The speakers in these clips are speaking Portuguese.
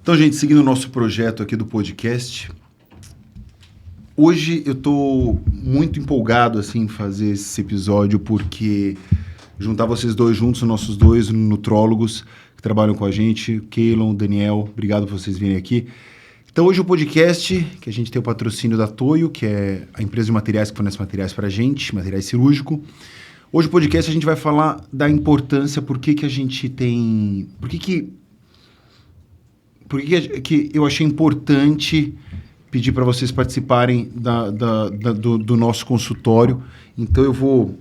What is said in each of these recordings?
Então, gente, seguindo o nosso projeto aqui do podcast, hoje eu estou muito empolgado assim, em fazer esse episódio, porque juntar vocês dois juntos, nossos dois nutrólogos que trabalham com a gente, Keylon, Daniel, obrigado por vocês virem aqui. Então, hoje o podcast, que a gente tem o patrocínio da Toyo, que é a empresa de materiais que fornece materiais para a gente, materiais cirúrgico. Hoje o podcast a gente vai falar da importância, por que a gente tem... Por que eu achei importante pedir para vocês participarem do nosso consultório. Então, eu vou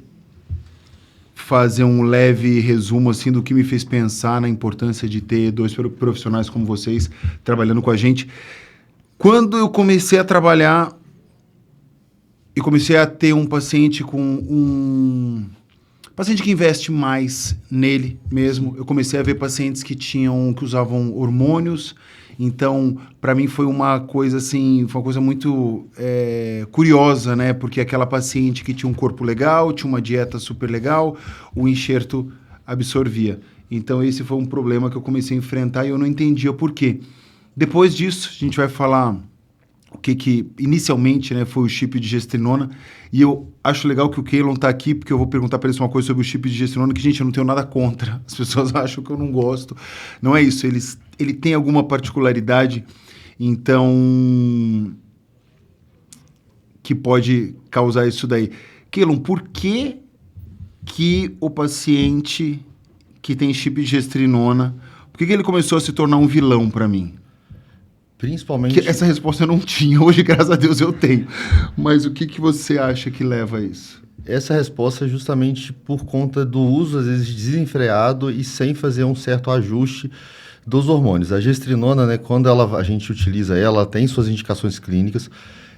fazer um leve resumo assim, do que me fez pensar na importância de ter dois profissionais como vocês trabalhando com a gente. Quando eu comecei a trabalhar e comecei a ter um paciente paciente que investe mais nele mesmo, eu comecei a ver pacientes que usavam hormônios. Então, para mim foi uma coisa assim, foi uma coisa muito curiosa, né? Porque aquela paciente que tinha um corpo legal, tinha uma dieta super legal, o enxerto absorvia. Então, esse foi um problema que eu comecei a enfrentar e eu não entendia por quê. Depois disso, a gente vai falar o que inicialmente, né, foi o chip de gestrinona. E eu acho legal que o Keylon está aqui, porque eu vou perguntar para eles uma coisa sobre o chip de gestrinona, que, gente, eu não tenho nada contra. As pessoas acham que eu não gosto. Não é isso. Ele tem alguma particularidade, então, que pode causar isso daí. Keylon, por que o paciente que tem chip de gestrinona, por que ele começou a se tornar um vilão para mim? Principalmente... Essa resposta eu não tinha, hoje, graças a Deus, eu tenho. Mas o que você acha que leva a isso? Essa resposta é justamente por conta do uso, às vezes, desenfreado e sem fazer um certo ajuste dos hormônios. A gestrinona, né, quando a gente utiliza ela tem suas indicações clínicas.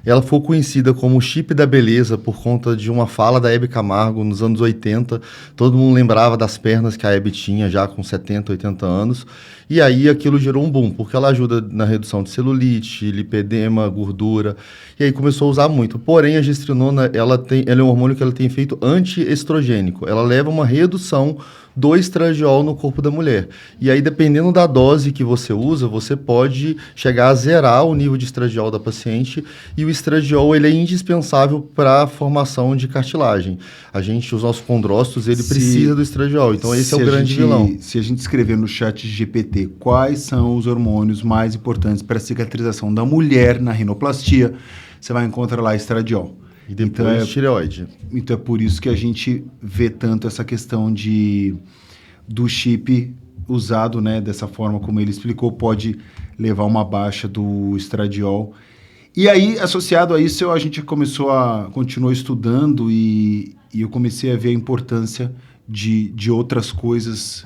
Ela foi conhecida como o chip da beleza por conta de uma fala da Hebe Camargo nos anos 80. Todo mundo lembrava das pernas que a Hebe tinha já com 70, 80 anos. E aí aquilo gerou um boom, porque ela ajuda na redução de celulite, lipedema, gordura. E aí começou a usar muito. Porém, a gestrinona, ela é um hormônio que ela tem efeito antiestrogênico. Ela leva uma redução do estradiol no corpo da mulher. E aí, dependendo da dose que você usa, você pode chegar a zerar o nível de estradiol da paciente. E o estradiol, ele é indispensável para a formação de cartilagem. Os nossos condrócitos, ele precisa do estradiol. Então, esse é o grande vilão. Se a gente escrever no chat GPT quais são os hormônios mais importantes para a cicatrização da mulher na rinoplastia, você vai encontrar lá estradiol. E depois tireoide. Então é por isso que a gente vê tanto essa questão do chip usado, né, dessa forma como ele explicou, pode levar uma baixa do estradiol. E aí, associado a isso, a gente continuou estudando e eu comecei a ver a importância de outras coisas,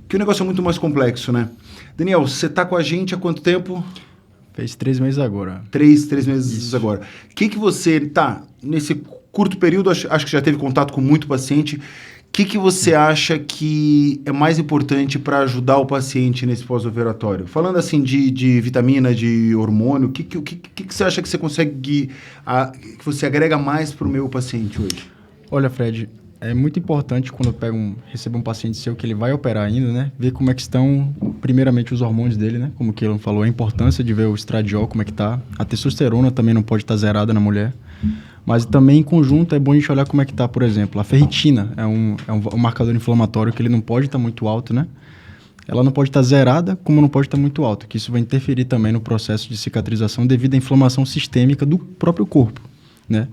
que o negócio é muito mais complexo, né? Daniel, você está com a gente há quanto tempo? Fez 3 meses agora. 3 meses Isso. Agora. O que você... nesse curto período, acho que já teve contato com muito paciente. O que você acha que é mais importante para ajudar o paciente nesse pós-operatório? Falando assim de vitamina, de hormônio, o que você acha que você consegue... que você agrega mais para o meu paciente hoje? Olha, Fred, é muito importante quando eu recebo um paciente seu que ele vai operar ainda, né? Ver como é que estão, primeiramente, os hormônios dele, né? Como o Keylon falou, a importância de ver o estradiol, como é que tá. A testosterona também não pode estar zerada na mulher. Mas também, em conjunto, é bom a gente olhar como é que tá, por exemplo. A ferritina é um marcador inflamatório que ele não pode estar muito alto, né? Ela não pode estar zerada, como não pode estar muito alto, que isso vai interferir também no processo de cicatrização devido à inflamação sistêmica do próprio corpo, né?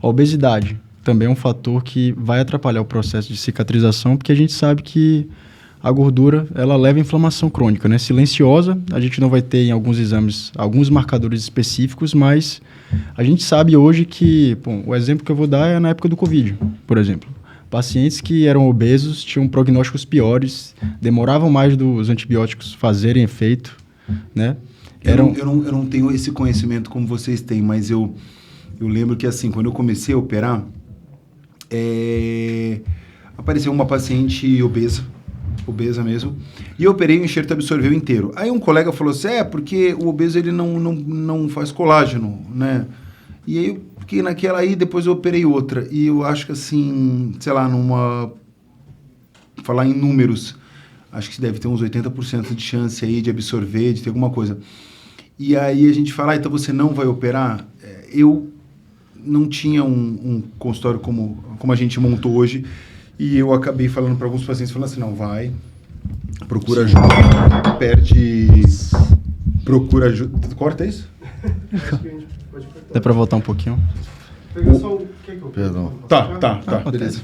A obesidade também é um fator que vai atrapalhar o processo de cicatrização, porque a gente sabe que a gordura, ela leva a inflamação crônica, né? Silenciosa, a gente não vai ter em alguns exames alguns marcadores específicos, mas a gente sabe hoje que, o exemplo que eu vou dar é na época do Covid, por exemplo. Pacientes que eram obesos tinham prognósticos piores, demoravam mais dos antibióticos fazerem efeito, né? Eu não tenho esse conhecimento como vocês têm, mas eu lembro que, assim, quando eu comecei a operar, apareceu uma paciente obesa mesmo, e eu operei, o enxerto absorveu inteiro. Aí um colega falou assim, porque o obeso ele não faz colágeno, né? E aí eu fiquei naquela aí, depois eu operei outra. E eu acho que assim, sei lá, falar em números, acho que deve ter uns 80% de chance aí de absorver, de ter alguma coisa. E aí a gente fala, então você não vai operar? Eu não tinha um consultório como a gente montou hoje, e eu acabei falando para alguns pacientes, falando assim, não, vai, procura ajuda, procura ajuda. Corta isso? Dá para voltar um pouquinho? Perdão. Tá, beleza.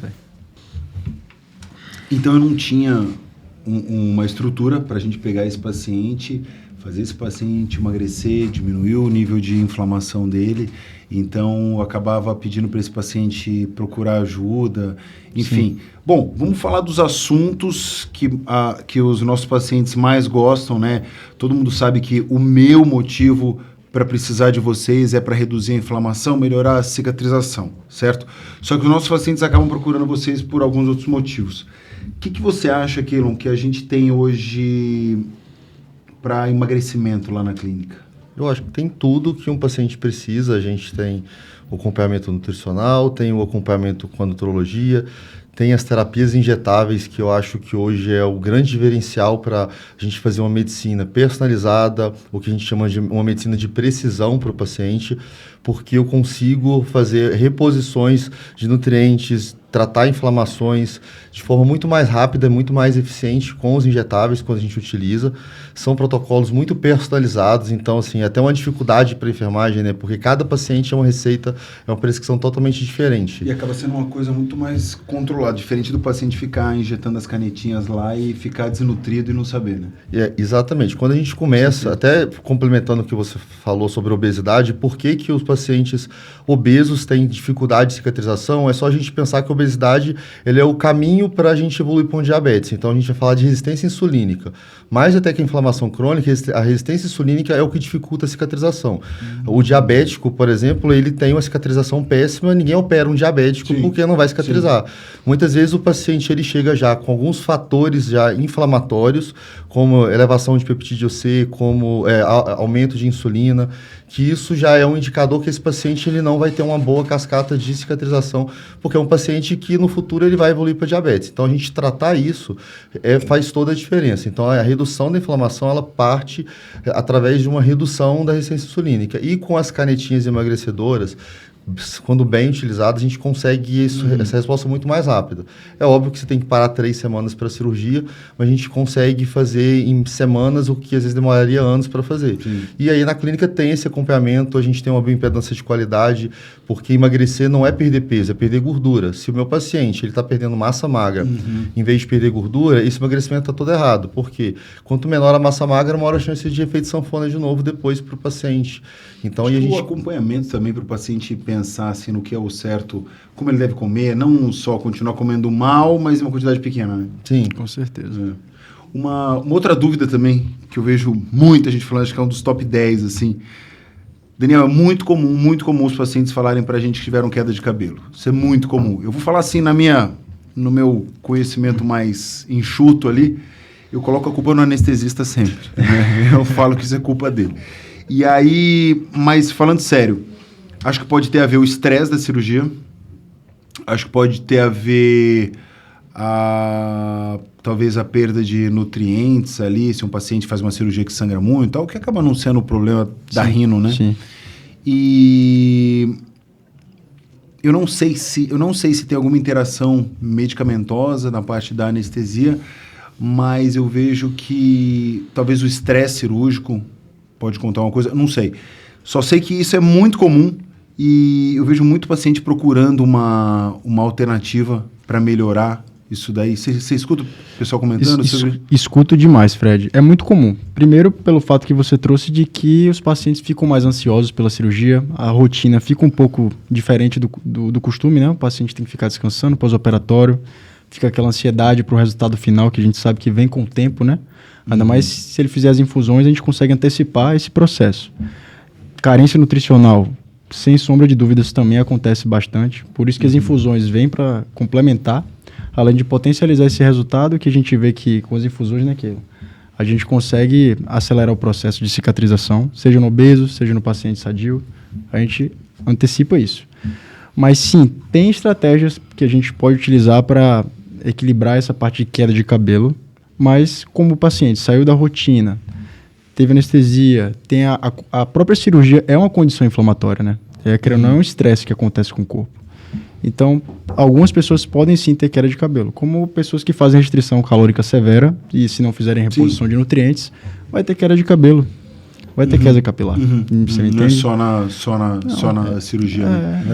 Então eu não tinha uma estrutura para a gente pegar esse paciente, fazer esse paciente emagrecer, diminuir o nível de inflamação dele. Então eu acabava pedindo para esse paciente procurar ajuda, enfim. Sim. Bom, vamos falar dos assuntos que os nossos pacientes mais gostam, né? Todo mundo sabe que o meu motivo para precisar de vocês é para reduzir a inflamação, melhorar a cicatrização, certo? Só que os nossos pacientes acabam procurando vocês por alguns outros motivos. O que você acha, Keylon, que a gente tem hoje para emagrecimento lá na clínica? Eu acho que tem tudo que um paciente precisa. A gente tem o acompanhamento nutricional, tem o acompanhamento com a nutrologia, tem as terapias injetáveis, que eu acho que hoje é o grande diferencial para a gente fazer uma medicina personalizada, o que a gente chama de uma medicina de precisão para o paciente, porque eu consigo fazer reposições de nutrientes, tratar inflamações de forma muito mais rápida, muito mais eficiente com os injetáveis quando a gente utiliza. São protocolos muito personalizados, então, assim, até uma dificuldade para a enfermagem, né? Porque cada paciente é uma receita, é uma prescrição totalmente diferente. E acaba sendo uma coisa muito mais controlada, diferente do paciente ficar injetando as canetinhas lá e ficar desnutrido e não saber, né? Exatamente. Quando a gente começa, até complementando o que você falou sobre obesidade, por que os pacientes obesos têm dificuldade de cicatrização? É só a gente pensar que a obesidade ele é o caminho para a gente evoluir para um diabetes. Então, a gente vai falar de resistência insulínica. Mais até que a inflamação crônica, a resistência insulínica é o que dificulta a cicatrização. O diabético, por exemplo, ele tem uma cicatrização péssima, ninguém opera um diabético porque não vai cicatrizar. Muitas vezes o paciente ele chega já com alguns fatores já inflamatórios, como elevação de peptídeo C, como aumento de insulina, que isso já é um indicador que esse paciente ele não vai ter uma boa cascata de cicatrização, porque é um paciente que no futuro ele vai evoluir para diabetes. Então, a gente tratar isso faz toda a diferença. Então, a redução da inflamação, ela parte através de uma redução da resistência insulínica. E com as canetinhas emagrecedoras, quando bem utilizadas, a gente consegue essa resposta muito mais rápida. É óbvio que você tem que parar 3 semanas para a cirurgia, mas a gente consegue fazer em semanas o que às vezes demoraria anos para fazer. Sim. E aí na clínica tem esse acompanhamento, a gente tem uma bioimpedância de qualidade, porque emagrecer não é perder peso, é perder gordura. Se o meu paciente está perdendo massa magra, em vez de perder gordura, esse emagrecimento está todo errado. Por quê? Quanto menor a massa magra, maior a chance de efeito sanfona de novo depois para o paciente. Então, o acompanhamento também para o paciente pensar assim, no que é o certo, como ele deve comer, não só continuar comendo mal, mas em uma quantidade pequena, né? Sim, com certeza. Uma outra dúvida também, que eu vejo muita gente falando, acho que é um dos top 10, assim. Daniel, é muito comum os pacientes falarem pra gente que tiveram queda de cabelo. Isso é muito comum. Eu vou falar assim, no meu conhecimento mais enxuto ali, eu coloco a culpa no anestesista sempre. Né? Eu falo que isso é culpa dele. E aí, mas falando sério, acho que pode ter a ver o estresse da cirurgia, acho que pode ter a ver talvez a perda de nutrientes ali, se um paciente faz uma cirurgia que sangra muito, tal, que acaba não sendo o problema da rino, né? Sim. E eu não sei se tem alguma interação medicamentosa na parte da anestesia, mas eu vejo que talvez o estresse cirúrgico pode contar uma coisa, não sei. Só sei que isso é muito comum e eu vejo muito paciente procurando uma alternativa para melhorar isso daí. Você escuta o pessoal comentando? Escuto demais, Fred. É muito comum. Primeiro, pelo fato que você trouxe de que os pacientes ficam mais ansiosos pela cirurgia, a rotina fica um pouco diferente do costume, né? O paciente tem que ficar descansando pós-operatório, fica aquela ansiedade para o resultado final, que a gente sabe que vem com o tempo, né? Ainda mais se ele fizer as infusões, a gente consegue antecipar esse processo. Carência nutricional, sem sombra de dúvidas, também acontece bastante. Por isso que as infusões vêm para complementar, além de potencializar esse resultado, que a gente vê que com as infusões, né, que a gente consegue acelerar o processo de cicatrização, seja no obeso, seja no paciente sadio, a gente antecipa isso. Mas sim, tem estratégias que a gente pode utilizar para equilibrar essa parte de queda de cabelo. mas como o paciente saiu da rotina, teve anestesia, tem a própria cirurgia é uma condição inflamatória, né? Não é um estresse que acontece com o corpo. Então, algumas pessoas podem sim ter queda de cabelo, como pessoas que fazem restrição calórica severa e se não fizerem reposição de nutrientes, vai ter queda de cabelo, vai ter queda capilar. Você me entende? Não é só na cirurgia. Né?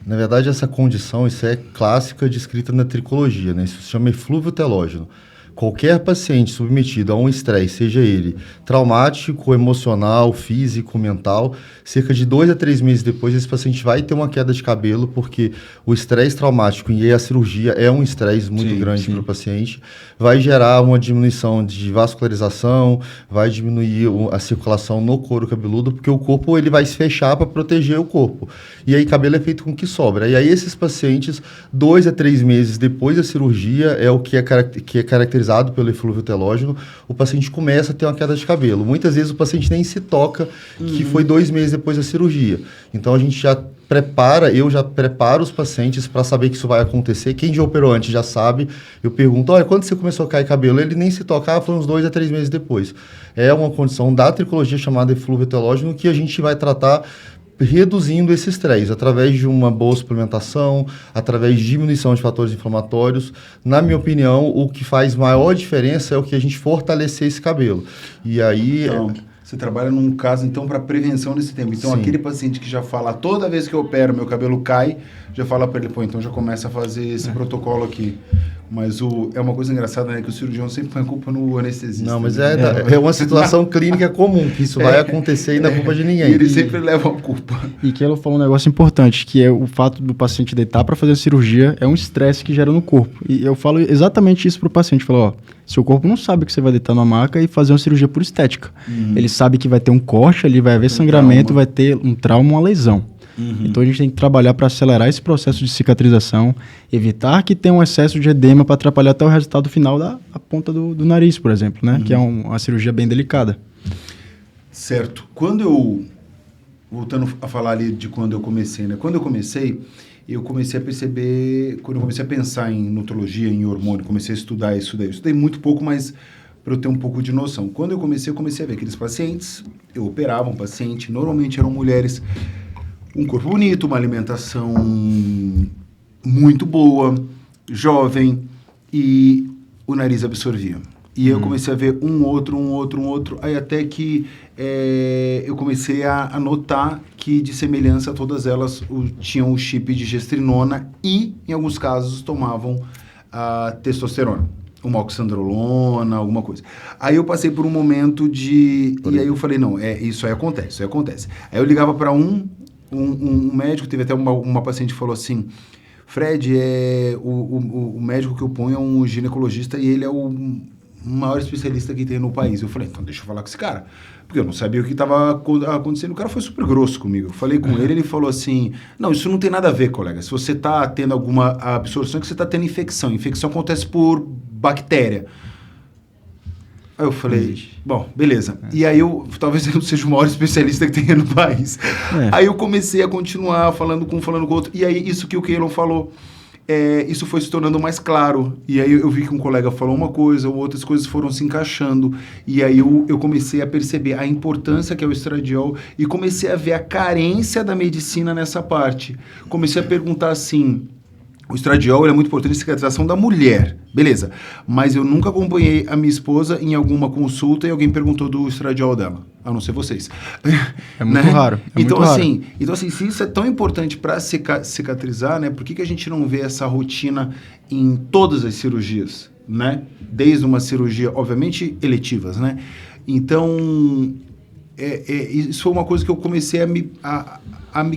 Na verdade, essa condição, isso é clássica descrita na tricologia, né? Isso se chama eflúvio telógeno. Qualquer paciente submetido a um estresse, seja ele traumático, emocional, físico, mental, cerca de 2 a 3 meses depois, esse paciente vai ter uma queda de cabelo, porque o estresse traumático e a cirurgia é um estresse muito grande para o paciente, vai gerar uma diminuição de vascularização, vai diminuir a circulação no couro cabeludo, porque o corpo ele vai se fechar para proteger o corpo. E aí cabelo é feito com o que sobra. E aí esses pacientes, 2 a 3 meses depois da cirurgia, é o que é caracterizado pelo eflúvio telógeno, o paciente começa a ter uma queda de cabelo. Muitas vezes o paciente nem se toca que foi 2 meses depois da cirurgia. Então a gente eu já preparo os pacientes para saber que isso vai acontecer. Quem já operou antes já sabe. Eu pergunto, olha, quando você começou a cair cabelo? Ele nem se toca, foi uns 2 a 3 meses depois. É uma condição da tricologia chamada eflúvio telógeno que a gente vai tratar reduzindo esse estresse, através de uma boa suplementação, através de diminuição de fatores inflamatórios. Na minha opinião, o que faz maior diferença é o que a gente fortalecer esse cabelo. E aí... Então, você trabalha num caso, então, para prevenção nesse tempo. Então, aquele paciente que já fala, toda vez que eu opero, meu cabelo cai, já fala para ele, então já começa a fazer esse protocolo aqui. Mas é uma coisa engraçada, né? Que o cirurgião sempre põe a culpa no anestesista. Não, mas é uma situação clínica comum, que isso vai acontecer e não é culpa de ninguém. E ele sempre leva a culpa. E que ela falou um negócio importante, que é o fato do paciente deitar para fazer a cirurgia é um estresse que gera no corpo. E eu falo exatamente isso para o paciente. Falo, ó, seu corpo não sabe que você vai deitar numa maca e fazer uma cirurgia por estética. Ele sabe que vai ter um corte ali, vai haver sangramento, vai ter um trauma, uma lesão. Então a gente tem que trabalhar para acelerar esse processo de cicatrização, evitar que tenha um excesso de edema para atrapalhar até o resultado final da ponta do nariz, por exemplo, né? Que é uma cirurgia bem delicada. Certo. Voltando a falar ali de quando eu comecei, né? Quando eu comecei a perceber, quando eu comecei a pensar em nutrologia, em hormônio, comecei a estudar isso daí. Eu estudei muito pouco, mas para eu ter um pouco de noção. Quando eu comecei a ver aqueles pacientes, eu operava um paciente, normalmente eram mulheres, um corpo bonito, uma alimentação muito boa, jovem, e o nariz absorvia. E eu comecei a ver um outro, aí até que eu comecei a notar que, de semelhança, todas elas tinham o chip de gestrinona e, em alguns casos, tomavam a testosterona, uma oxandrolona, alguma coisa. Aí eu passei por um momento e aí eu falei, não, isso aí acontece. Aí eu ligava para um médico, teve até uma paciente que falou assim, Fred, o médico que eu ponho é um ginecologista e ele é o maior especialista que tem no país. Eu falei, então deixa eu falar com esse cara. Porque eu não sabia o que estava acontecendo. O cara foi super grosso comigo. Eu falei com ele falou assim, não, isso não tem nada a ver, colega. Se você está tendo alguma absorção, é que você está tendo infecção. Infecção acontece por bactéria. Aí eu falei, bom, beleza. E aí talvez eu seja o maior especialista que tenha no país. Aí eu comecei a continuar falando com o outro. E aí isso que o Keylon falou, isso foi se tornando mais claro. E aí eu vi que um colega falou uma coisa, outras coisas foram se encaixando. E aí eu comecei a perceber a importância que é o estradiol e comecei a ver a carência da medicina nessa parte. Comecei a perguntar assim, o estradiol é muito importante na cicatrização da mulher, beleza. Mas eu nunca acompanhei a minha esposa em alguma consulta e alguém perguntou do estradiol dela, a não ser vocês. É muito raro. Então, assim, se isso é tão importante para cicatrizar, né? Por que a gente não vê essa rotina em todas as cirurgias, né? Desde uma cirurgia, obviamente, eletivas, né? Então, isso foi uma coisa que eu comecei a me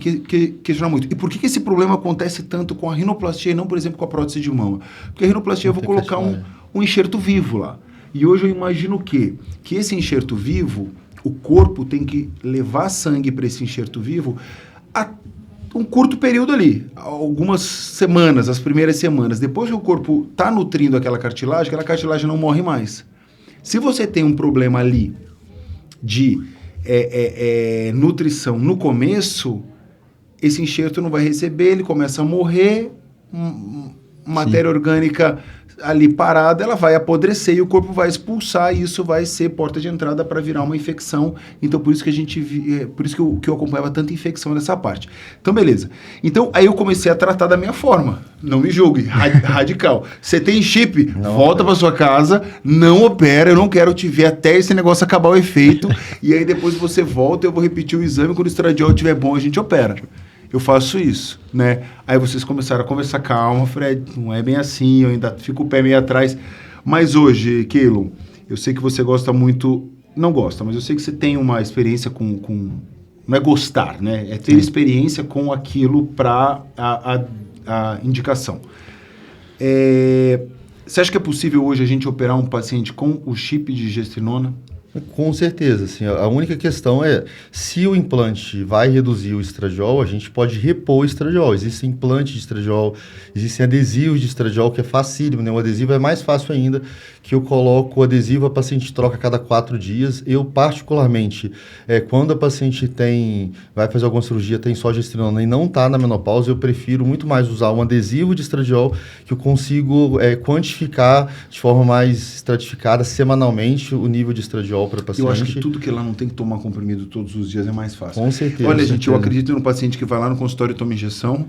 questionar muito. E por que esse problema acontece tanto com a rinoplastia e não, por exemplo, com a prótese de mama? Porque a rinoplastia eu vou colocar um enxerto vivo lá. E hoje eu imagino que esse enxerto vivo, o corpo tem que levar sangue para esse enxerto vivo a um curto período ali, algumas semanas, as primeiras semanas. Depois que o corpo está nutrindo aquela cartilagem não morre mais. Se você tem um problema ali de nutrição no começo, esse enxerto não vai receber, ele começa a morrer, matéria orgânica ali parada, ela vai apodrecer e o corpo vai expulsar, e isso vai ser porta de entrada para virar uma infecção. Então, por isso que por isso que eu acompanhava tanta infecção nessa parte. Então, beleza. Então, aí eu comecei a tratar da minha forma. Não me julgue, radical. Você tem chip? Volta para sua casa, não opera, eu não quero te ver até esse negócio acabar o efeito, e aí depois você volta, eu vou repetir o exame, quando o estradiol estiver bom, a gente opera. Eu faço isso, né? Aí vocês começaram a conversar, calma, Fred, não é bem assim, eu ainda fico o pé meio atrás. Mas hoje, Keilon, eu sei que você gosta muito, não gosta, mas eu sei que você tem uma experiência com não é gostar, né? É ter experiência com aquilo para a indicação. Você acha que é possível hoje a gente operar um paciente com o chip de gestrinona? Com certeza, assim, a única questão é, se o implante vai reduzir o estradiol, a gente pode repor o estradiol. Existem implantes de estradiol, existem adesivos de estradiol, que é facílimo, né? O adesivo é mais fácil ainda, que eu coloco o adesivo, a paciente troca a cada 4 dias. Eu, particularmente, quando a paciente vai fazer alguma cirurgia, tem só gestrinona e não está na menopausa, eu prefiro muito mais usar um adesivo de estradiol, que eu consigo quantificar de forma mais estratificada, semanalmente, o nível de estradiol para paciente. Eu acho que tudo que ela não tem que tomar comprimido todos os dias é mais fácil. Com certeza. Olha, gente, eu acredito no paciente que vai lá no consultório e toma injeção,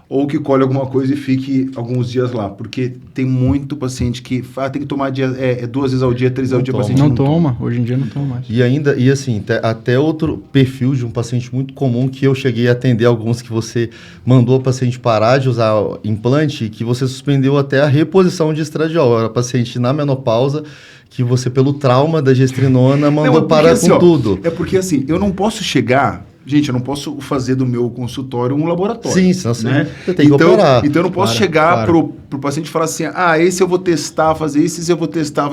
ou que colhe alguma coisa e fique alguns dias lá, porque tem muito paciente que tem que tomar 2 vezes ao dia, 3 vezes ao dia, o paciente não toma. Hoje em dia não toma mais. E assim, até outro perfil de um paciente muito comum, que eu cheguei a atender alguns, que você mandou o paciente parar de usar implante, que você suspendeu até a reposição de estradiol. Era paciente na menopausa, que você, pelo trauma da gestrinona, mandou parar assim, com tudo. É porque assim, eu não posso chegar... Gente, eu não posso fazer do meu consultório um laboratório. Sim, senão né? Você tem que operar. Então eu não posso chegar pro paciente e falar assim, esse eu vou testar, fazer esse eu vou testar,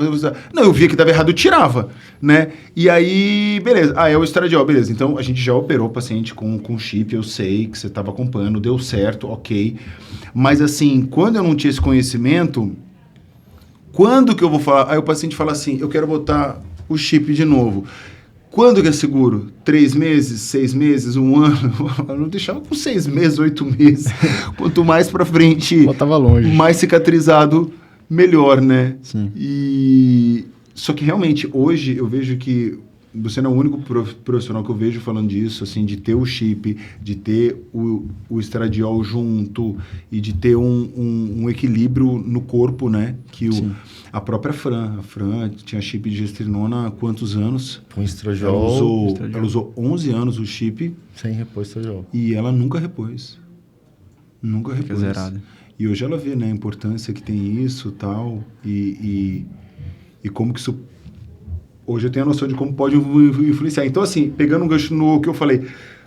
Não, eu via que estava errado, eu tirava, né? E aí, beleza. É o estradiol, beleza. Então, a gente já operou o paciente com chip, eu sei que você estava acompanhando, deu certo, ok. Mas assim, quando eu não tinha esse conhecimento, quando que eu vou falar? Aí o paciente fala assim, eu quero botar o chip de novo. Quando que é seguro? 3 meses, 6 meses, 1 ano? Eu não deixava com 6 meses, 8 meses. Quanto mais pra frente, botava longe, mais cicatrizado, melhor, né? Sim. Só que realmente, hoje, eu vejo que você não é o único profissional que eu vejo falando disso, assim, de ter o chip, de ter o estradiol junto e de ter um equilíbrio no corpo, né? Que a própria Fran tinha chip de gestrinona há quantos anos? Com estradiol. Ela usou 11 anos o chip. Sem repor estradiol. E ela nunca repôs. Nunca repôs. Zerado. E hoje ela vê, né, a importância que tem isso tal, e como que isso... Hoje eu tenho a noção de como pode influenciar. Então, assim, pegando um gancho no que eu falei,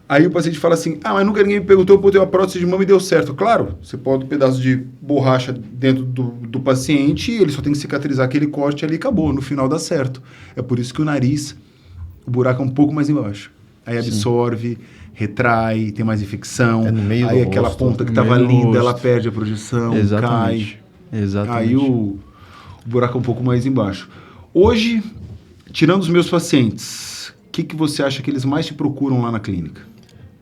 aí o paciente fala assim, mas nunca ninguém me perguntou, eu botei uma prótese de mama e deu certo. Claro, você pode um pedaço de borracha dentro do paciente, ele só tem que cicatrizar aquele corte ali e acabou, no final dá certo. É por isso que o nariz, o buraco é um pouco mais embaixo. Aí absorve, retrai, tem mais infecção. No meio aí do aquela rosto, ponta que estava linda, ela perde a projeção, Exatamente. cai. Exatamente. Aí o buraco é um pouco mais embaixo. Hoje, tirando os meus pacientes, o que você acha que eles mais te procuram lá na clínica?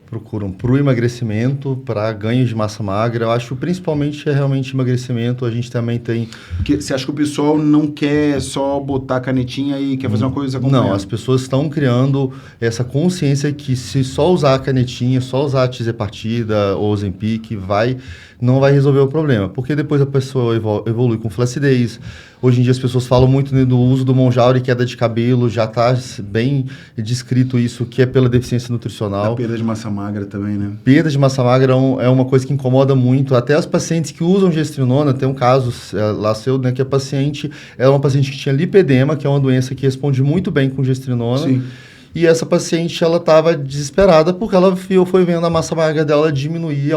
Procuram para o emagrecimento, para ganho de massa magra. Eu acho que principalmente é realmente emagrecimento. A gente também tem... Porque você acha que o pessoal não quer só botar a canetinha e quer fazer uma coisa acompanhada? Não, as pessoas estão criando essa consciência que se só usar a canetinha, só usar a tizepartida ou Ozempic, não vai resolver o problema. Porque depois a pessoa evolui com flacidez. Hoje em dia as pessoas falam muito, né, do uso do Monjaure, queda de cabelo, já está bem descrito isso, que é pela deficiência nutricional. A perda de massa magra também, né? Perda de massa magra é uma coisa que incomoda muito. Até as pacientes que usam gestrinona, tem um caso lá seu, né, que a paciente é uma paciente que tinha lipedema, que é uma doença que responde muito bem com gestrinona. Sim. E essa paciente, ela estava desesperada porque ela foi vendo a massa magra dela diminuir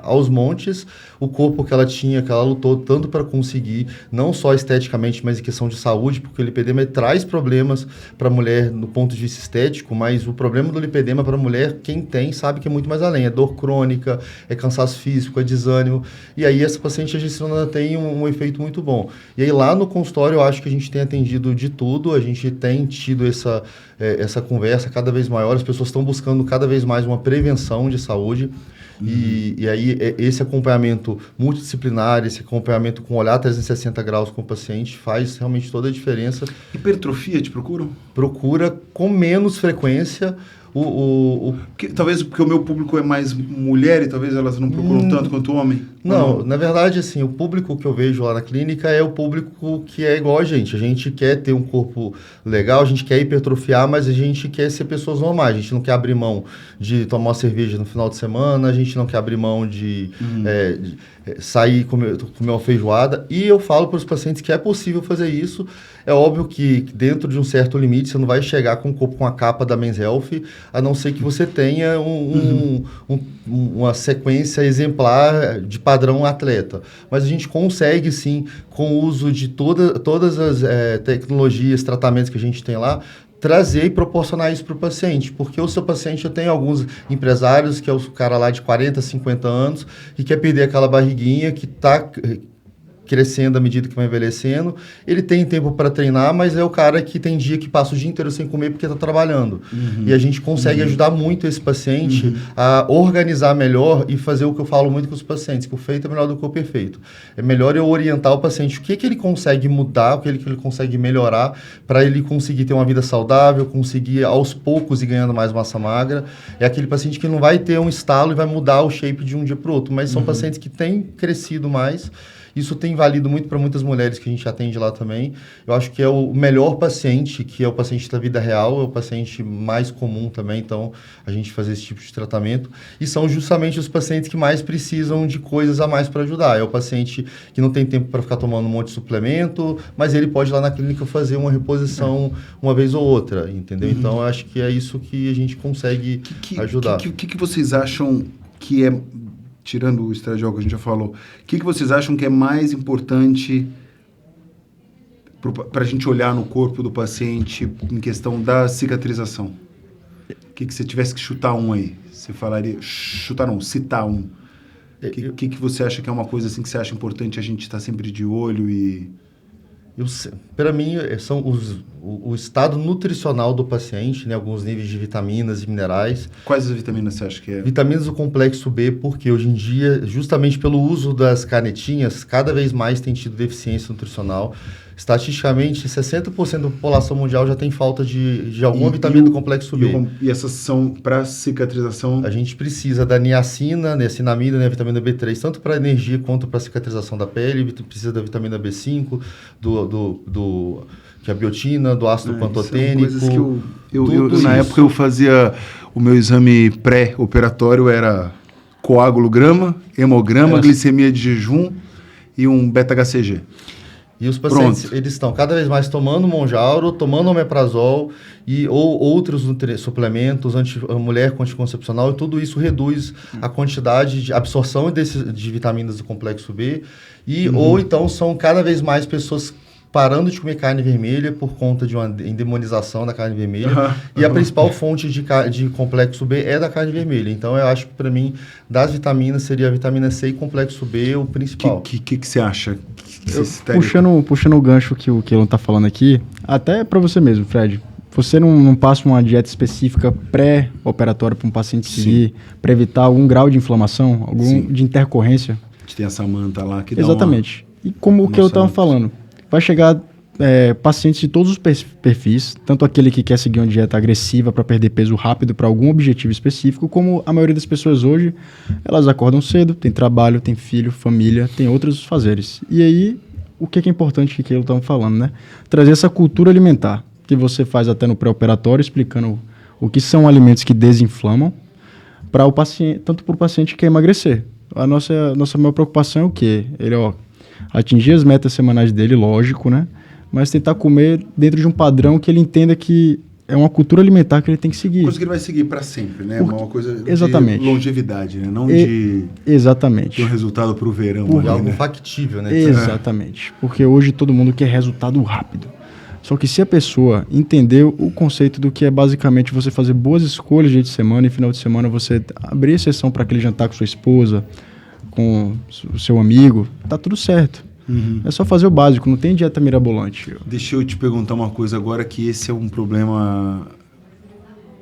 aos montes, o corpo que ela tinha, que ela lutou tanto para conseguir, não só esteticamente, mas em questão de saúde, porque o lipedema traz problemas para a mulher no ponto de vista estético, mas o problema do lipedema para a mulher, quem tem, sabe que é muito mais além. É dor crônica, é cansaço físico, é desânimo. E aí essa paciente, a gestrinona tem um efeito muito bom. E aí lá no consultório, eu acho que a gente tem atendido de tudo, a gente tem tido essa conversa cada vez maior, as pessoas estão buscando cada vez mais uma prevenção de saúde. E aí, esse acompanhamento multidisciplinar, esse acompanhamento com olhar 360 graus com o paciente faz realmente toda a diferença. Hipertrofia te procuram? Procura com menos frequência. Talvez porque o meu público é mais mulher e talvez elas não procuram tanto quanto homem. Não, na verdade, assim, o público que eu vejo lá na clínica é o público que é igual a gente. A gente quer ter um corpo legal, a gente quer hipertrofiar, mas a gente quer ser pessoas normais. A gente não quer abrir mão de tomar uma cerveja no final de semana, a gente não quer abrir mão de sair e comer uma feijoada. E eu falo para os pacientes que é possível fazer isso. É óbvio que dentro de um certo limite você não vai chegar com o corpo com a capa da Men's Health, a não ser que você tenha uma sequência exemplar de padrão atleta. Mas a gente consegue, sim, com o uso de todas as tecnologias, tratamentos que a gente tem lá, trazer e proporcionar isso para o paciente. Porque o seu paciente, eu tenho alguns empresários, que é o cara lá de 40, 50 anos, e quer perder aquela barriguinha que está crescendo à medida que vai envelhecendo. Ele tem tempo para treinar, mas é o cara que tem dia que passa o dia inteiro sem comer porque está trabalhando. E a gente consegue ajudar muito esse paciente a organizar melhor e fazer o que eu falo muito com os pacientes, que o feito é melhor do que o perfeito. É melhor eu orientar o paciente o que ele consegue mudar, o que ele consegue melhorar para ele conseguir ter uma vida saudável, conseguir aos poucos ir ganhando mais massa magra. É aquele paciente que não vai ter um estalo e vai mudar o shape de um dia para o outro, mas são pacientes que têm crescido mais. Isso tem valido muito para muitas mulheres que a gente atende lá também. Eu acho que é o melhor paciente, que é o paciente da vida real, é o paciente mais comum também, então a gente faz esse tipo de tratamento. E são justamente os pacientes que mais precisam de coisas a mais para ajudar. É o paciente que não tem tempo para ficar tomando um monte de suplemento, mas ele pode ir lá na clínica fazer uma reposição uma vez ou outra, entendeu? Então eu acho que é isso que a gente consegue ajudar. O que vocês acham que é... Tirando o estradiol que a gente já falou, o que vocês acham que é mais importante para a gente olhar no corpo do paciente em questão da cicatrização? O que você tivesse que chutar um aí? Você falaria... Chutar não, citar um. O que você acha que é uma coisa assim que você acha importante a gente estar sempre de olho e... Para mim, são o estado nutricional do paciente, né? Alguns níveis de vitaminas e minerais. Quais as vitaminas você acha que é? Vitaminas do complexo B, porque hoje em dia, justamente pelo uso das canetinhas, cada vez mais tem tido deficiência nutricional. Estatisticamente, 60% da população mundial já tem falta de alguma vitamina do complexo B. E essas são para cicatrização? A gente precisa da niacina, niacinamida, né, vitamina B3, tanto para energia quanto para cicatrização da pele. Precisa da vitamina B5, que é a biotina, do ácido pantotênico. São coisas que na época eu fazia o meu exame pré-operatório, era coagulograma, hemograma, glicemia de jejum e um beta-HCG. E os pacientes, eles estão cada vez mais tomando Monjauro, tomando omeprazol ou outros suplementos, mulher com anticoncepcional, e tudo isso reduz a quantidade de absorção de vitaminas do complexo B. Ou então são cada vez mais pessoas parando de comer carne vermelha por conta de uma endemonização da carne vermelha. E a principal fonte de complexo B é da carne vermelha. Então, eu acho que, para mim, das vitaminas, seria a vitamina C e complexo B o principal. O que você acha? Puxando o gancho que o Kelon está falando aqui, até para você mesmo, Fred, você não passa uma dieta específica pré-operatória para um paciente seguir, para evitar algum grau de inflamação, de intercorrência? A gente tem a Samanta lá que Exatamente. E como o que eu estava falando, vai chegar pacientes de todos os perfis, tanto aquele que quer seguir uma dieta agressiva para perder peso rápido para algum objetivo específico, como a maioria das pessoas hoje, elas acordam cedo, tem trabalho, tem filho, família, tem outros fazeres. E aí, o que é importante que eles estão falando, né? Trazer essa cultura alimentar, que você faz até no pré-operatório, explicando o que são alimentos que desinflamam, para o paciente, tanto para o paciente que quer emagrecer. A nossa maior preocupação é o quê? Ele, atingir as metas semanais dele, lógico, né? Mas tentar comer dentro de um padrão que ele entenda que é uma cultura alimentar que ele tem que seguir. Coisa que ele vai seguir para sempre, né? Uma coisa de longevidade, né? Não de ter um resultado para o verão. Algo factível, né? Exatamente. Porque hoje todo mundo quer resultado rápido. Só que se a pessoa entender o conceito do que é basicamente você fazer boas escolhas dia de semana e final de semana você abrir exceção para aquele jantar com sua esposa, com o seu amigo, tá tudo certo. É só fazer o básico, não tem dieta mirabolante. Deixa eu te perguntar uma coisa agora, que esse é um problema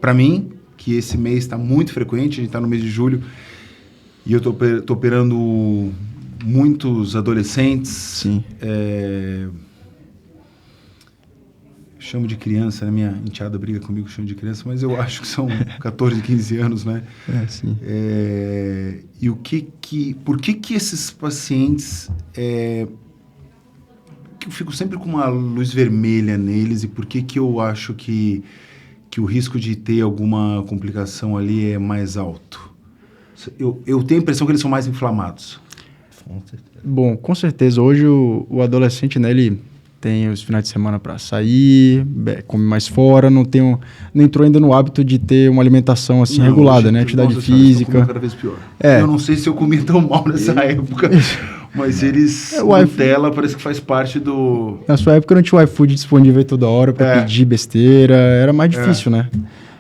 para mim, que esse mês está muito frequente, a gente está no mês de julho, e eu tô operando muitos adolescentes. Sim. Chamo de criança, né? Minha enteada briga comigo, chamo de criança, mas eu acho que são 14, 15 anos, né? Sim. E por que esses pacientes... que eu fico sempre com uma luz vermelha neles, e por que eu acho que o risco de ter alguma complicação ali é mais alto? Eu tenho a impressão que eles são mais inflamados. Bom, com certeza. Hoje o adolescente, né, ele tem os finais de semana para sair, come mais fora, não entrou ainda no hábito de ter uma alimentação assim regulada, né? Atividade física. Cada vez pior. Eu não sei se eu comi tão mal nessa época, mas eles, Nutella parece que faz parte do... Na sua época não tinha o iFood disponível toda hora para pedir besteira, era mais difícil, né?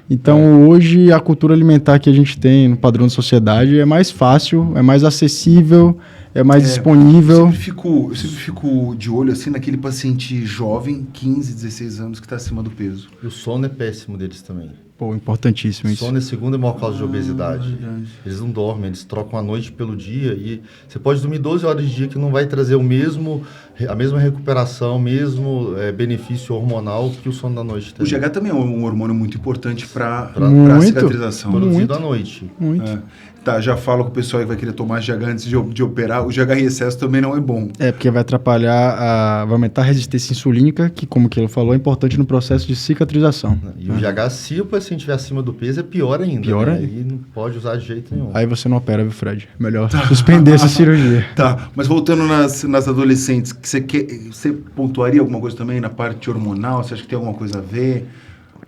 Então, hoje, a cultura alimentar que a gente tem no padrão de sociedade é mais fácil, é mais acessível, é mais disponível. Eu sempre fico de olho assim naquele paciente jovem, 15, 16 anos, que está acima do peso. E o sono é péssimo deles também. Pô, importantíssimo isso. O sono é a segunda maior causa de obesidade. Eles não dormem, eles trocam a noite pelo dia, e você pode dormir 12 horas de dia que não vai trazer a mesma recuperação, o mesmo benefício hormonal que o sono da noite tem. O GH também é um hormônio muito importante para a cicatrização. Produzido à noite. Muito. Tá, já falo com o pessoal que vai querer tomar GH antes de operar. O GH em excesso também não é bom. Porque vai atrapalhar, vai aumentar a resistência insulínica, que, como que ele falou, é importante no processo de cicatrização. E o GH, se o paciente estiver acima do peso, é pior ainda. Pior ainda. Aí não pode usar de jeito nenhum. Aí você não opera, viu, Fred? Melhor suspender essa cirurgia. Tá, mas voltando nas adolescentes, você pontuaria alguma coisa também na parte hormonal? Você acha que tem alguma coisa a ver?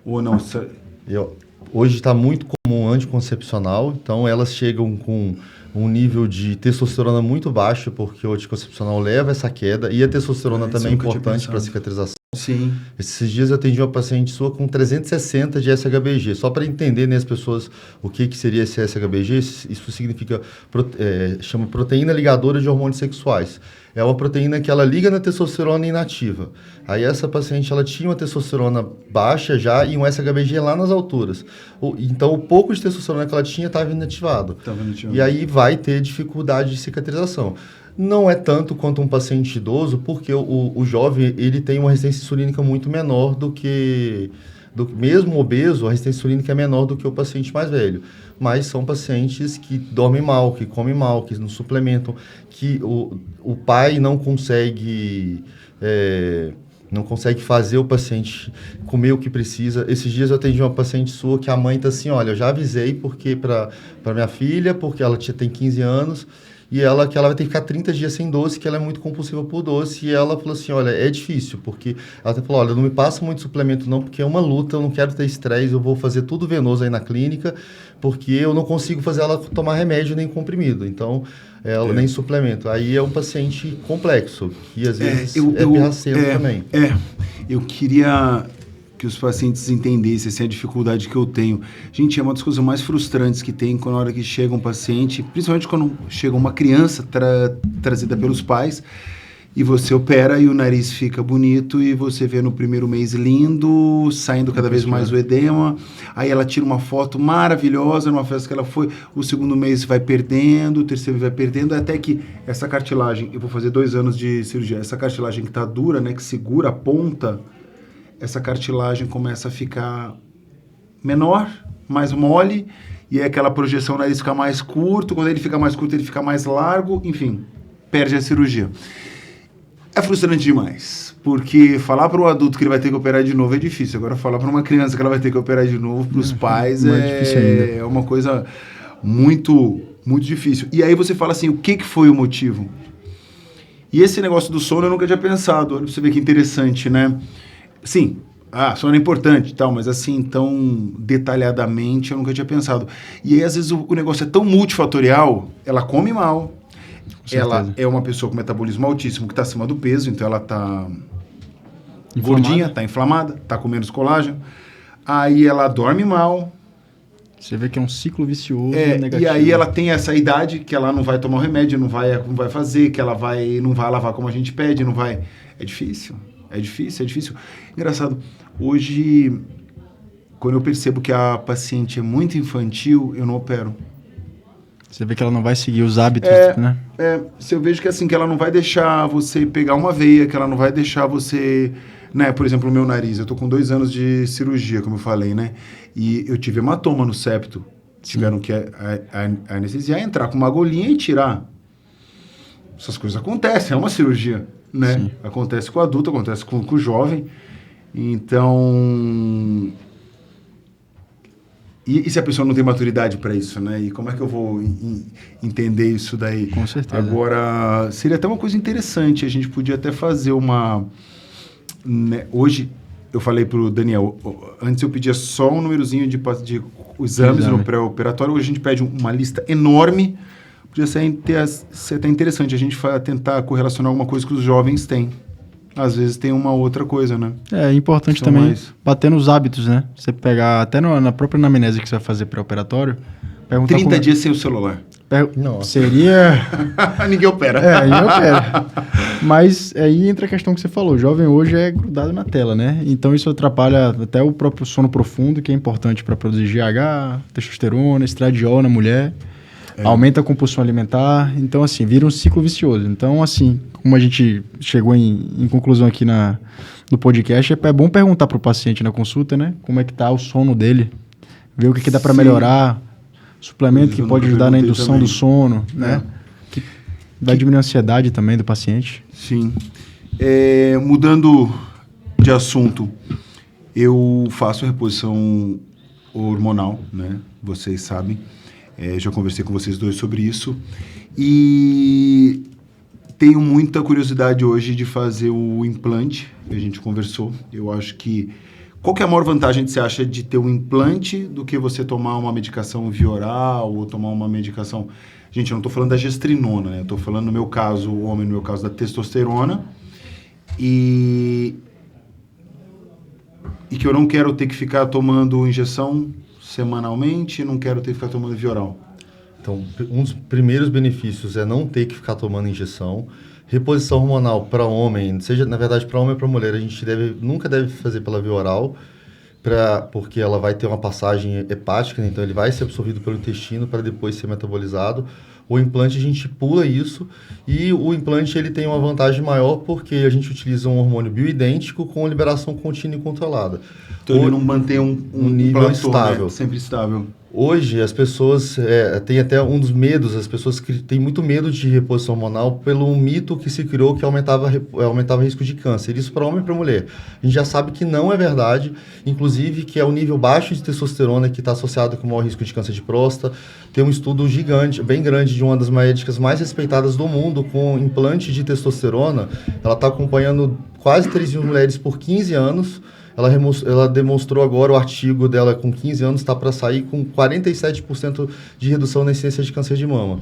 Ou não? Hoje está muito comum anticoncepcional, então elas chegam com um nível de testosterona muito baixo, porque o anticoncepcional leva essa queda, e a testosterona também é importante para a cicatrização. Sim. Esses dias eu atendi uma paciente sua com 360 de SHBG, só para entender, né, as pessoas o que seria esse SHBG. Isso significa, chama proteína ligadora de hormônios sexuais. É uma proteína que ela liga na testosterona inativa. Aí essa paciente, ela tinha uma testosterona baixa já e um SHBG lá nas alturas. Então o pouco de testosterona que ela tinha estava inativado. E aí vai ter dificuldade de cicatrização. Não é tanto quanto um paciente idoso, porque o jovem ele tem uma resistência insulínica muito menor do que... mesmo obeso, a resistência insulínica é menor do que o paciente mais velho. Mas são pacientes que dormem mal, que comem mal, que não suplementam, que o pai não consegue fazer o paciente comer o que precisa. Esses dias eu atendi uma paciente sua que a mãe está assim, olha, eu já avisei porque para minha filha, porque ela tem 15 anos, e que ela vai ter que ficar 30 dias sem doce, que ela é muito compulsiva por doce, e ela falou assim, olha, é difícil, porque ela até falou, olha, não me passa muito suplemento não, porque é uma luta, eu não quero ter estresse, eu vou fazer tudo venoso aí na clínica, porque eu não consigo fazer ela tomar remédio nem comprimido, então, nem suplemento. Aí é um paciente complexo, que às vezes é pirraceiro também. Eu queria que os pacientes entendessem assim, a dificuldade que eu tenho. Gente, é uma das coisas mais frustrantes que tem quando, na hora que chega um paciente, principalmente quando chega uma criança trazida pelos pais, e você opera e o nariz fica bonito, e você vê no primeiro mês lindo, saindo cada vez mais o edema, aí ela tira uma foto maravilhosa numa festa que ela foi, o segundo mês vai perdendo, o terceiro vai perdendo, até que essa cartilagem, eu vou fazer 2 anos de cirurgia, essa cartilagem que está dura, né, que segura a ponta, essa cartilagem começa a ficar menor, mais mole, e é aquela projeção, o nariz fica mais curto, quando ele fica mais curto, ele fica mais largo, enfim, perde a cirurgia. É frustrante demais, porque falar para um adulto que ele vai ter que operar de novo é difícil, agora falar para uma criança que ela vai ter que operar de novo, para os pais, é uma coisa muito, muito difícil. E aí você fala assim, o que foi o motivo? E esse negócio do sono eu nunca tinha pensado, olha pra você ver que interessante, né? Sim, sono é importante e tal, mas assim, tão detalhadamente eu nunca tinha pensado. E aí, às vezes, o negócio é tão multifatorial, ela come mal, ela é uma pessoa com metabolismo altíssimo que está acima do peso, então ela está gordinha, está inflamada, está com menos colágeno, aí ela dorme mal. Você vê que é um ciclo vicioso negativo. E aí ela tem essa idade que ela não vai tomar o remédio, não vai fazer, que ela não vai lavar como a gente pede, não vai... É difícil. Engraçado, hoje, quando eu percebo que a paciente é muito infantil, eu não opero. Você vê que ela não vai seguir os hábitos, né? Se eu vejo que assim, que ela não vai deixar você pegar uma veia, que ela não vai deixar você... Né? Por exemplo, o meu nariz, eu tô com 2 anos de cirurgia, como eu falei, né? E eu tive hematoma no septo. Tiveram que anestesiar, entrar com uma agulhinha e tirar. Essas coisas acontecem, é uma cirurgia, né? Sim. Acontece com o adulto, acontece com o jovem. Então... E se a pessoa não tem maturidade para isso, né? E como é que eu vou entender isso daí? Com certeza. Agora, seria até uma coisa interessante, a gente podia até fazer uma... Né? Hoje, eu falei para o Daniel, antes eu pedia só um númerozinho de exames no pré-operatório, hoje a gente pede uma lista enorme, podia ser até interessante a gente tentar correlacionar alguma coisa que os jovens têm. Às vezes tem uma outra coisa, né? É importante também bater nos hábitos, né? Você pegar, até na própria anamnese que você vai fazer pré-operatório, perguntar 30 dias sem o celular. Seria... Ninguém opera. Ninguém opera. Mas aí entra a questão que você falou. O jovem hoje é grudado na tela, né? Então isso atrapalha até o próprio sono profundo, que é importante para produzir GH, testosterona, estradiol na mulher. Aumenta a compulsão alimentar. Então, assim, vira um ciclo vicioso. Então, assim, como a gente chegou em conclusão aqui no podcast, é bom perguntar para o paciente na consulta, né? Como é que tá o sono dele. Ver o que dá para melhorar. Suplemento que pode ajudar na indução também do sono, né? Que vai diminuir a ansiedade também do paciente. Sim. Mudando de assunto, eu faço reposição hormonal, né? Vocês sabem. Já conversei com vocês dois sobre isso. E tenho muita curiosidade hoje de fazer o implante. A gente conversou. Eu acho que... Qual que é a maior vantagem que você acha de ter um implante do que você tomar uma medicação via oral ou tomar uma medicação... Gente, eu não estou falando da gestrinona, né? Eu estou falando, no meu caso, o homem, no meu caso, da testosterona. E que eu não quero ter que ficar tomando injeção semanalmente, não quero ter que ficar tomando via oral. Então, um dos primeiros benefícios é não ter que ficar tomando injeção. Reposição hormonal para homem, seja na verdade para homem ou para mulher, a gente nunca deve fazer pela via oral, porque ela vai ter uma passagem hepática, né? Então ele vai ser absorvido pelo intestino para depois ser metabolizado. O implante a gente pula isso, e o implante ele tem uma vantagem maior porque a gente utiliza um hormônio bioidêntico com liberação contínua e controlada. Então ele não mantém um nível platô, estável. Né? Sempre estável. Hoje, as pessoas, tem até um dos medos, as pessoas que têm muito medo de reposição hormonal pelo mito que se criou que aumentava o risco de câncer. Isso para homem e para mulher. A gente já sabe que não é verdade, inclusive que é o nível baixo de testosterona que está associado com o maior risco de câncer de próstata. Tem um estudo gigante, bem grande, de uma das médicas mais respeitadas do mundo com implante de testosterona. Ela está acompanhando quase 3 mil mulheres por 15 anos. Ela demonstrou agora, o artigo dela com 15 anos está para sair com 47% de redução na incidência de câncer de mama.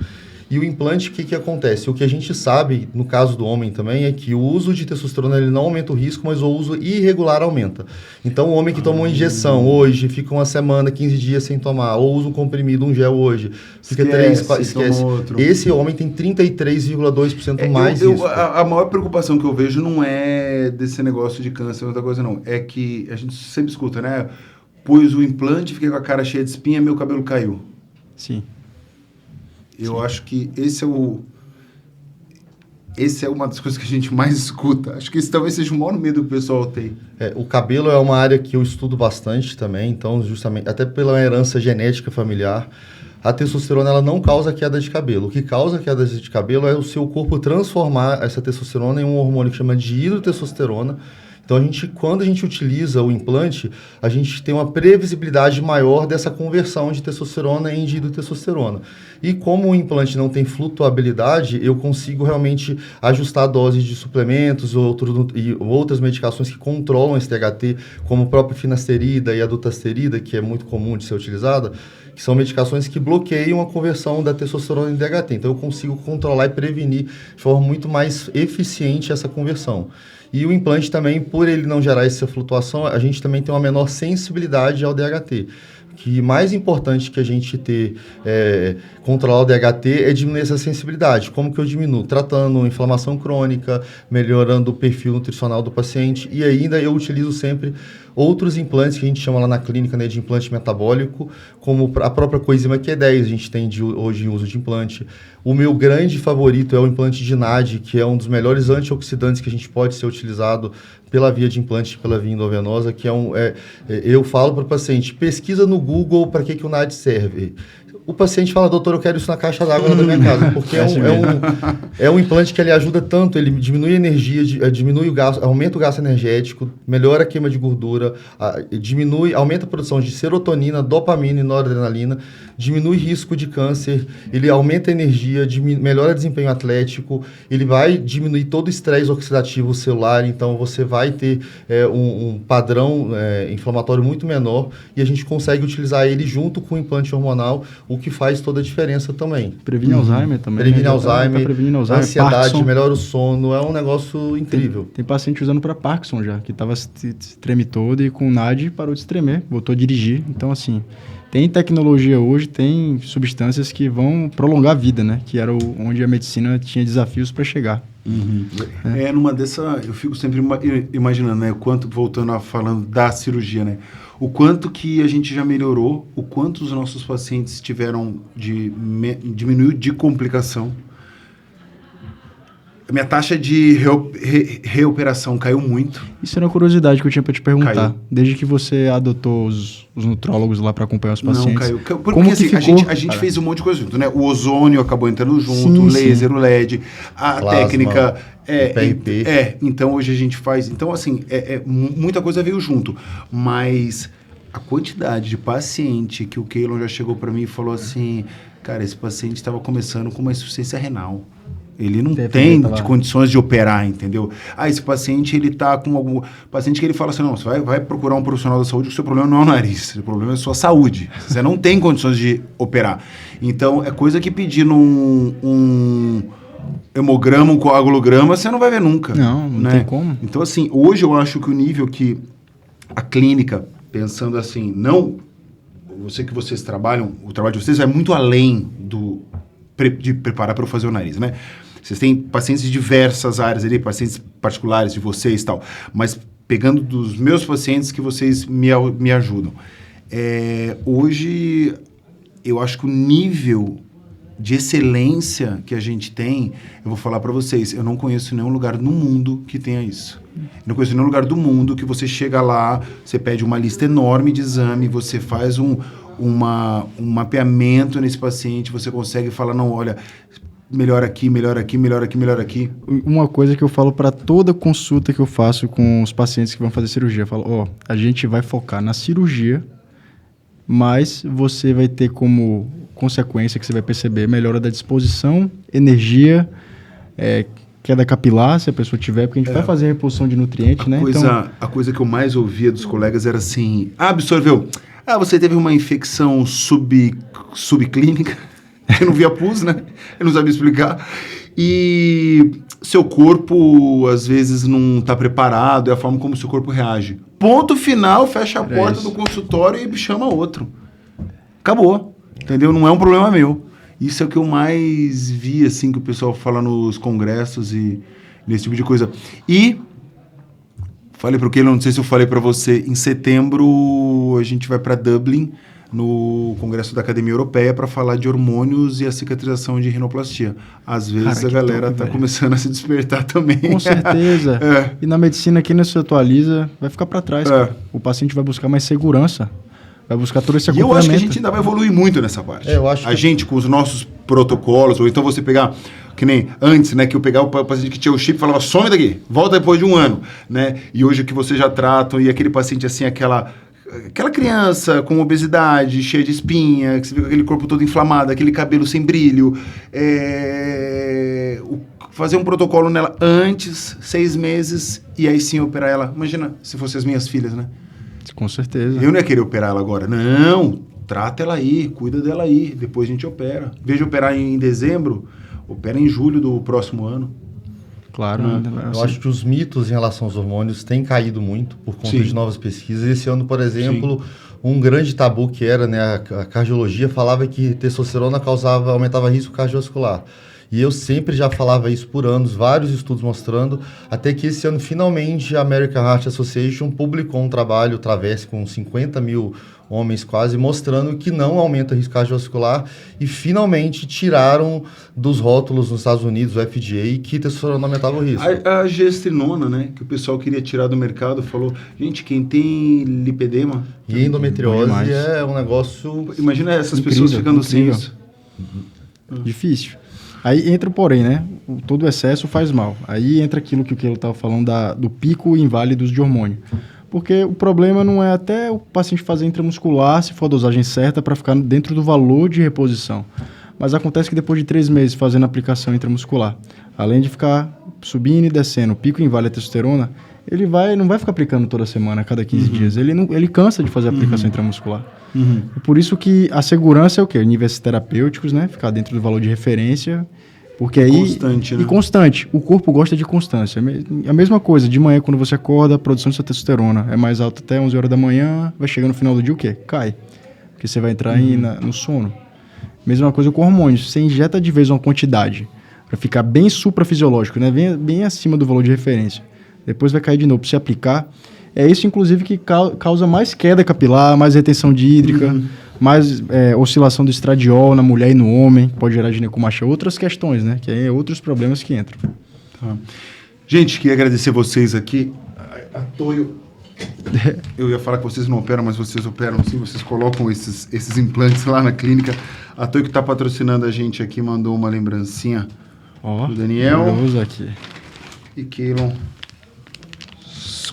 E o implante, o que acontece? O que a gente sabe, no caso do homem também, é que o uso de testosterona ele não aumenta o risco, mas o uso irregular aumenta. Então, o homem que toma uma injeção hoje, fica uma semana, 15 dias sem tomar, ou usa um comprimido, um gel hoje, fica 3, 4, esquece. Esse homem tem 33,2% mais risco. A maior preocupação que eu vejo não é desse negócio de câncer, outra coisa não. É que a gente sempre escuta, né? Pus o implante, fiquei com a cara cheia de espinha, meu cabelo caiu. Sim. Eu acho que esse é uma das coisas que a gente mais escuta. Acho que esse talvez seja o maior medo que o pessoal tem. O cabelo é uma área que eu estudo bastante também, então justamente, até pela herança genética familiar, a testosterona ela não causa queda de cabelo. O que causa queda de cabelo é o seu corpo transformar essa testosterona em um hormônio que chama de hidrotestosterona. Então, quando a gente utiliza o implante, a gente tem uma previsibilidade maior dessa conversão de testosterona em dihidrotestosterona. E como o implante não tem flutuabilidade, eu consigo realmente ajustar a dose de suplementos e outras medicações que controlam esse THT, como o próprio finasterida e a dutasterida, que é muito comum de ser utilizada, que são medicações que bloqueiam a conversão da testosterona em DHT. Então, eu consigo controlar e prevenir de forma muito mais eficiente essa conversão. E o implante também, por ele não gerar essa flutuação, a gente também tem uma menor sensibilidade ao DHT. que mais importante que a gente ter controlar o DHT é diminuir essa sensibilidade. Como que eu diminuo? Tratando inflamação crônica, melhorando o perfil nutricional do paciente e ainda eu utilizo sempre outros implantes que a gente chama lá na clínica, né, de implante metabólico, como a própria coenzima Q10 a gente tem hoje em uso de implante. O meu grande favorito é o implante de NAD, que é um dos melhores antioxidantes que a gente pode ser utilizado pela via de implante, pela via endovenosa, que eu falo para o paciente, pesquisa no Google para que o NAD serve. O paciente fala, doutor, eu quero isso na caixa d'água da minha casa, porque é um implante que ele ajuda tanto, ele diminui a energia, diminui o gasto, aumenta o gasto energético, melhora a queima de gordura, aumenta a produção de serotonina, dopamina e noradrenalina, diminui risco de câncer, ele aumenta a energia, melhora o desempenho atlético, ele vai diminuir todo o estresse oxidativo celular, então você vai ter um padrão inflamatório muito menor e a gente consegue utilizar ele junto com o implante hormonal, o que faz toda a diferença também. Previne Alzheimer também. Previne Alzheimer, ansiedade, Parkinson. melhora o sono, é um negócio incrível. Tem paciente usando para Parkinson já, que estava se treme todo e com o NAD parou de se tremer, voltou a dirigir. Então, assim, tem tecnologia hoje, tem substâncias que vão prolongar a vida, né? Que era onde a medicina tinha desafios para chegar. Uhum. Numa dessa, eu fico sempre imaginando, né? Voltando a falando da cirurgia, né? O quanto que a gente já melhorou, o quanto os nossos pacientes tiveram diminuiu de complicação. A minha taxa de reoperação caiu muito. Isso era uma curiosidade que eu tinha para te perguntar. Caiu. Desde que você adotou os nutrólogos lá para acompanhar os pacientes. Não, caiu. Porque como assim, que ficou? a gente fez um monte de coisa junto, né? O ozônio acabou entrando junto, Sim, o laser, o LED, a Plasma, técnica... PRP. Então hoje a gente faz... Então, assim, muita coisa veio junto. Mas a quantidade de paciente que o Keylon já chegou para mim e falou assim, cara, esse paciente estava começando com uma insuficiência renal. Ele não tem condições de operar, entendeu? Esse paciente, ele tá com algum... Paciente que ele fala assim, não, você vai procurar um profissional da saúde, que o seu problema não é o nariz, o seu problema é a sua saúde. Você não tem condições de operar. Então, é coisa que pedindo um hemograma, um coagulograma, você não vai ver nunca. Não né? tem como. Então, assim, hoje eu acho que o nível que a clínica, pensando assim, não... que vocês trabalham, o trabalho de vocês vai muito além de preparar para eu fazer o nariz, né? Vocês têm pacientes de diversas áreas ali, pacientes particulares de vocês e tal, mas pegando dos meus pacientes que vocês me ajudam. Hoje, eu acho que o nível de excelência que a gente tem, eu vou falar para vocês, eu não conheço nenhum lugar no mundo que tenha isso. Eu não conheço nenhum lugar do mundo que você chega lá, você pede uma lista enorme de exame, você faz um mapeamento nesse paciente, você consegue falar, não, olha, melhor aqui, melhor aqui, melhor aqui, melhor aqui. Uma coisa que eu falo para toda consulta que eu faço com os pacientes que vão fazer cirurgia, eu falo, a gente vai focar na cirurgia, mas você vai ter como consequência que você vai perceber melhora da disposição, energia, queda capilar, se a pessoa tiver, porque a gente vai fazer reposição de nutrientes, né? A coisa que eu mais ouvia dos colegas era assim, absorveu, você teve uma infecção subclínica, eu não via pus, né? Eu não sabia explicar. E seu corpo, às vezes, não está preparado, é a forma como o seu corpo reage. Ponto final, fecha a porta do consultório e chama outro. Acabou, entendeu? Não é um problema meu. Isso é o que eu mais vi, assim, que o pessoal fala nos congressos e nesse tipo de coisa. E falei para o Keylon, não sei se eu falei para você, em setembro a gente vai para Dublin, no Congresso da Academia Europeia, para falar de hormônios e a cicatrização de rinoplastia. Às vezes a galera está começando a se despertar também. Com certeza. E na medicina, quem não se atualiza vai ficar para trás. O paciente vai buscar mais segurança, vai buscar todo esse acompanhamento. E eu acho que a gente ainda vai evoluir muito nessa parte. A gente, com os nossos protocolos, ou então você pegar... Que nem antes, né? Que eu pegava o paciente que tinha o chip e falava, some daqui, volta depois de um ano, né? E hoje que vocês já tratam, e aquele paciente assim, aquela criança com obesidade, cheia de espinha, que você vê com aquele corpo todo inflamado, aquele cabelo sem brilho, fazer um protocolo nela antes, 6 meses, e aí sim operar ela. Imagina se fossem as minhas filhas, né? Com certeza. Eu não ia querer operar ela agora. Não, trata ela aí, cuida dela aí, depois a gente opera. Em vez de operar em dezembro, opera em julho do próximo ano. Claro. Eu acho que os mitos em relação aos hormônios têm caído muito por conta de novas pesquisas. Esse ano, por exemplo, um grande tabu que era, né, a cardiologia falava que testosterona aumentava risco cardiovascular. E eu sempre já falava isso por anos, vários estudos mostrando, até que esse ano, finalmente, a American Heart Association publicou um trabalho, Travesse, com 50 mil homens quase, mostrando que não aumenta o risco cardiovascular e finalmente tiraram dos rótulos nos Estados Unidos, o FDA, que testosterona aumentava o risco. A gestrinona, né, que o pessoal queria tirar do mercado, falou, gente, quem tem lipedema... E endometriose é um negócio... Imagina essas incrível, pessoas ficando sem incrível. isso. Difícil. Aí entra o porém, né? Todo excesso faz mal. Aí entra aquilo que o Keilo estava falando do pico inválidos de hormônio. Porque o problema não é até o paciente fazer intramuscular, se for a dosagem certa, para ficar dentro do valor de reposição. Mas acontece que depois de 3 meses fazendo aplicação intramuscular, além de ficar subindo e descendo, o pico inválido da testosterona, ele não vai ficar aplicando toda semana, a cada 15 dias. Ele cansa de fazer a aplicação intramuscular. E por isso que a segurança é o quê? Níveis terapêuticos, né? Ficar dentro do valor de referência. Porque aí... Constante, né? E constante. O corpo gosta de constância. A mesma coisa, de manhã, quando você acorda, a produção de sua testosterona é mais alta até 11 horas da manhã, vai chegar no final do dia, o quê? Cai. Porque você vai entrar no sono. Mesma coisa com hormônios. Você injeta de vez uma quantidade para ficar bem suprafisiológico, né? Bem acima do valor de referência. Depois vai cair de novo para se aplicar. É isso, inclusive, que causa mais queda capilar, mais retenção de hídrica, mais oscilação do estradiol na mulher e no homem, pode gerar ginecomastia. Outras questões, né? Que aí é outros problemas que entram. Tá. Gente, queria agradecer vocês aqui. A Toyo... Eu ia falar que vocês não operam, mas vocês operam sim. Vocês colocam esses implantes lá na clínica. A Toyo que está patrocinando a gente aqui mandou uma lembrancinha do Daniel. Aqui. E Keilon...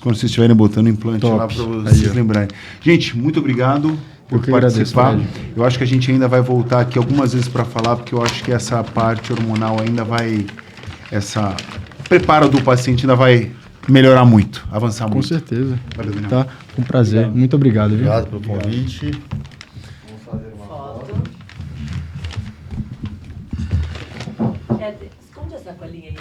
Quando vocês estiverem botando implante Top. lá para vocês lembrarem. Gente, muito obrigado por participar. Agradeço, eu acho que a gente ainda vai voltar aqui algumas vezes para falar, porque eu acho que essa parte hormonal ainda vai... Essa preparo do paciente ainda vai melhorar muito, avançar muito. Com certeza. Valeu, Daniel. Tá? Um prazer. Obrigado. Muito obrigado. Viu? Obrigado pelo convite. Vamos fazer uma foto. Esconde essa colinha aí.